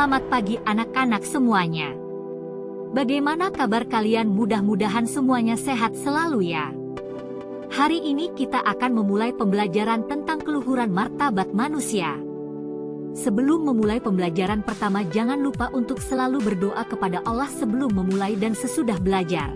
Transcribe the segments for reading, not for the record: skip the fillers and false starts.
Selamat pagi anak-anak semuanya. Bagaimana kabar kalian? Mudah-mudahan semuanya sehat selalu ya. Hari ini kita akan memulai pembelajaran tentang keluhuran martabat manusia. Sebelum memulai pembelajaran pertama, jangan lupa untuk selalu berdoa kepada Allah sebelum memulai dan sesudah belajar.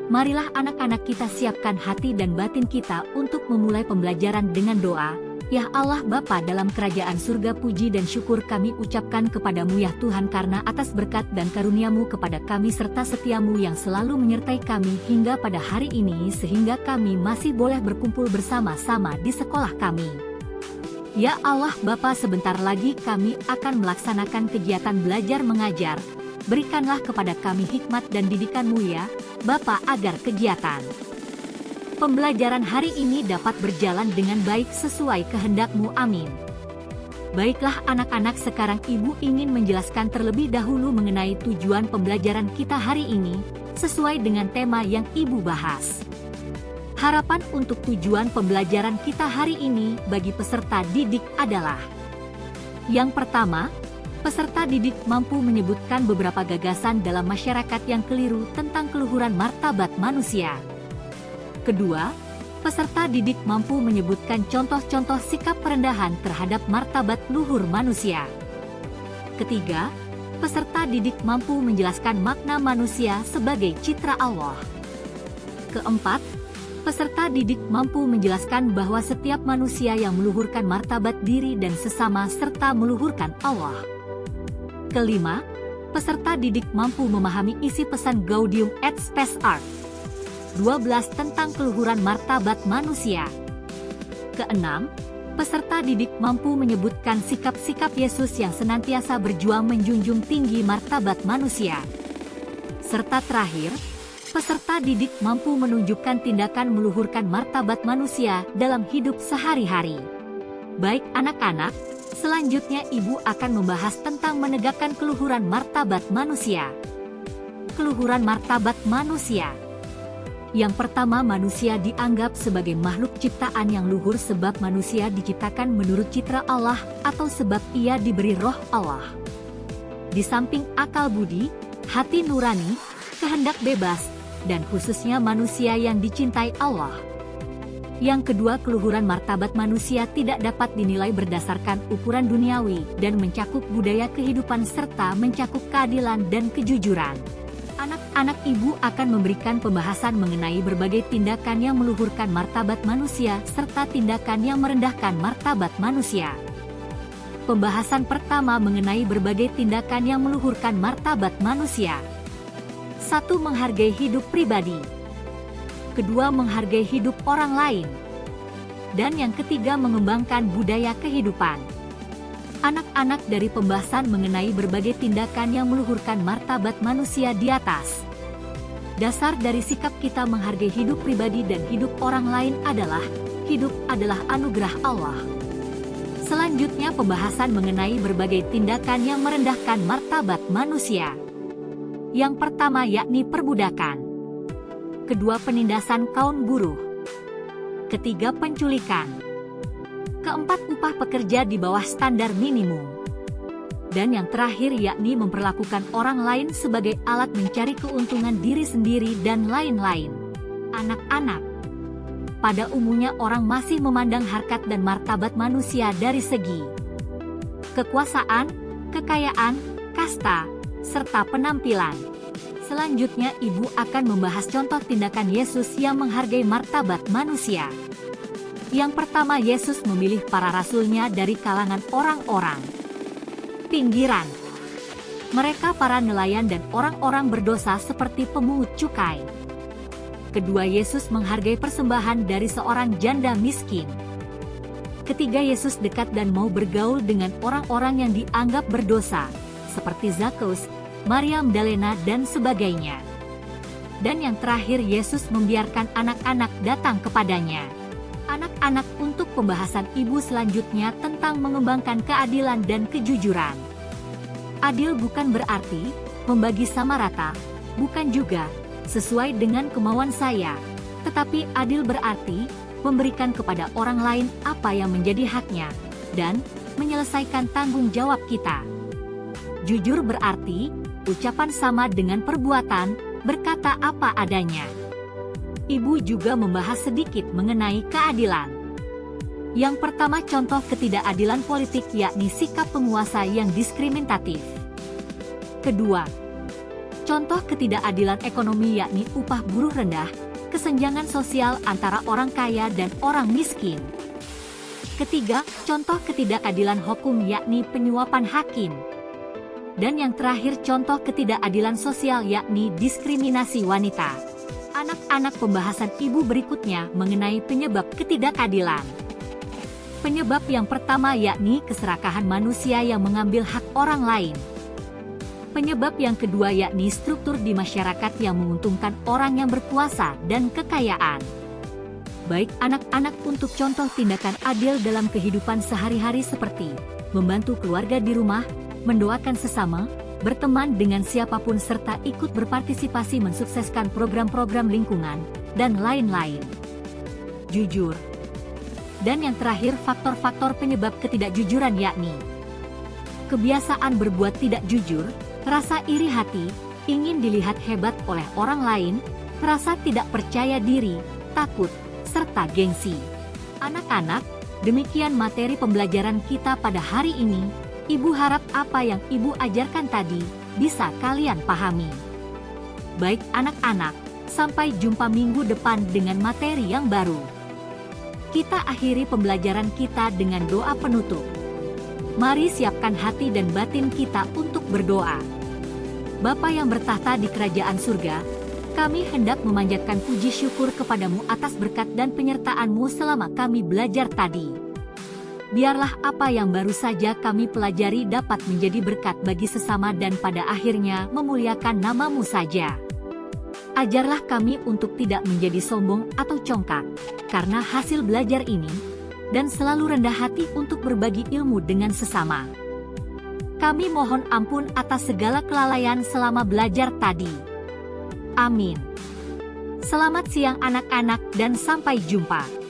Marilah anak-anak kita siapkan hati dan batin kita untuk memulai pembelajaran dengan doa. Ya Allah Bapa dalam kerajaan surga, puji dan syukur kami ucapkan kepadamu ya Tuhan, karena atas berkat dan karuniamu kepada kami serta setiamu yang selalu menyertai kami hingga pada hari ini, sehingga kami masih boleh berkumpul bersama-sama di sekolah kami. Ya Allah Bapa, sebentar lagi kami akan melaksanakan kegiatan belajar mengajar. Berikanlah kepada kami hikmat dan didikanmu ya Bapa, agar kegiatan pembelajaran hari ini dapat berjalan dengan baik sesuai kehendak-Mu. Amin. Baiklah anak-anak, sekarang Ibu ingin menjelaskan terlebih dahulu mengenai tujuan pembelajaran kita hari ini, sesuai dengan tema yang Ibu bahas. Harapan untuk tujuan pembelajaran kita hari ini bagi peserta didik adalah: yang pertama, peserta didik mampu menyebutkan beberapa gagasan dalam masyarakat yang keliru tentang keluhuran martabat manusia. Kedua, peserta didik mampu menyebutkan contoh-contoh sikap perendahan terhadap martabat luhur manusia. Ketiga, peserta didik mampu menjelaskan makna manusia sebagai citra Allah. Keempat, peserta didik mampu menjelaskan bahwa setiap manusia yang meluhurkan martabat diri dan sesama serta meluhurkan Allah. Kelima, peserta didik mampu memahami isi pesan Gaudium et Spes Art 12 tentang keluhuran martabat manusia. Keenam, peserta didik mampu menyebutkan sikap-sikap Yesus yang senantiasa berjuang menjunjung tinggi martabat manusia. Serta terakhir, peserta didik mampu menunjukkan tindakan meluhurkan martabat manusia dalam hidup sehari-hari. Baik anak-anak, selanjutnya Ibu akan membahas tentang menegakkan keluhuran martabat manusia. Keluhuran martabat manusia. Yang pertama, manusia dianggap sebagai makhluk ciptaan yang luhur sebab manusia diciptakan menurut citra Allah atau sebab ia diberi roh Allah. Di samping akal budi, hati nurani, kehendak bebas, dan khususnya manusia yang dicintai Allah. Yang kedua, keluhuran martabat manusia tidak dapat dinilai berdasarkan ukuran duniawi dan mencakup budaya kehidupan serta mencakup keadilan dan kejujuran. Anak-anak, Ibu akan memberikan pembahasan mengenai berbagai tindakan yang meluhurkan martabat manusia serta tindakan yang merendahkan martabat manusia. Pembahasan pertama mengenai berbagai tindakan yang meluhurkan martabat manusia. 1. Menghargai hidup pribadi. Kedua, menghargai hidup orang lain. Dan yang ketiga, mengembangkan budaya kehidupan. Anak-anak, dari pembahasan mengenai berbagai tindakan yang meluhurkan martabat manusia di atas, dasar dari sikap kita menghargai hidup pribadi dan hidup orang lain adalah, hidup adalah anugerah Allah. Selanjutnya, pembahasan mengenai berbagai tindakan yang merendahkan martabat manusia. Yang pertama yakni perbudakan. Kedua, penindasan kaum buruh. Ketiga, penculikan. Keempat, upah pekerja di bawah standar minimum. Dan yang terakhir yakni memperlakukan orang lain sebagai alat mencari keuntungan diri sendiri dan lain-lain. Anak-anak, pada umumnya orang masih memandang harkat dan martabat manusia dari segi kekuasaan, kekayaan, kasta, serta penampilan. Selanjutnya Ibu akan membahas contoh tindakan Yesus yang menghargai martabat manusia. Yang pertama, Yesus memilih para rasulnya dari kalangan orang-orang pinggiran. Mereka para nelayan dan orang-orang berdosa seperti pemungut cukai. Kedua, Yesus menghargai persembahan dari seorang janda miskin. Ketiga, Yesus dekat dan mau bergaul dengan orang-orang yang dianggap berdosa, seperti Zakheus, Maria Magdalena dan sebagainya. Dan yang terakhir, Yesus membiarkan anak-anak datang kepadanya. Anak-anak, untuk pembahasan Ibu selanjutnya tentang mengembangkan keadilan dan kejujuran. Adil bukan berarti membagi sama rata, bukan juga sesuai dengan kemauan saya, tetapi adil berarti memberikan kepada orang lain apa yang menjadi haknya dan menyelesaikan tanggung jawab kita. Jujur berarti, ucapan sama dengan perbuatan, berkata apa adanya. Ibu juga membahas sedikit mengenai keadilan. Yang pertama, contoh ketidakadilan politik yakni sikap penguasa yang diskriminatif. Kedua, contoh ketidakadilan ekonomi yakni upah buruh rendah, kesenjangan sosial antara orang kaya dan orang miskin. Ketiga, contoh ketidakadilan hukum yakni penyuapan hakim. Dan yang terakhir, contoh ketidakadilan sosial yakni diskriminasi wanita. Anak-anak, pembahasan ibu berikutnya mengenai penyebab ketidakadilan. Penyebab yang pertama yakni keserakahan manusia yang mengambil hak orang lain. Penyebab yang kedua yakni struktur di masyarakat yang menguntungkan orang yang berkuasa dan kekayaan. Baik anak-anak, untuk contoh tindakan adil dalam kehidupan sehari-hari seperti membantu keluarga di rumah, mendoakan sesama, berteman dengan siapapun serta ikut berpartisipasi mensukseskan program-program lingkungan, dan lain-lain. Jujur. Dan yang terakhir, faktor-faktor penyebab ketidakjujuran yakni kebiasaan berbuat tidak jujur, rasa iri hati, ingin dilihat hebat oleh orang lain, rasa tidak percaya diri, takut, serta gengsi. Anak-anak, demikian materi pembelajaran kita pada hari ini. Ibu harap apa yang ibu ajarkan tadi bisa kalian pahami. Baik anak-anak, sampai jumpa minggu depan dengan materi yang baru. Kita akhiri pembelajaran kita dengan doa penutup. Mari siapkan hati dan batin kita untuk berdoa. Bapa yang bertahta di kerajaan surga, kami hendak memanjatkan puji syukur kepadamu atas berkat dan penyertaan-Mu selama kami belajar tadi. Biarlah apa yang baru saja kami pelajari dapat menjadi berkat bagi sesama dan pada akhirnya memuliakan nama-Mu saja. Ajarlah kami untuk tidak menjadi sombong atau congkak karena hasil belajar ini, dan selalu rendah hati untuk berbagi ilmu dengan sesama. Kami mohon ampun atas segala kelalaian selama belajar tadi. Amin. Selamat siang anak-anak dan sampai jumpa.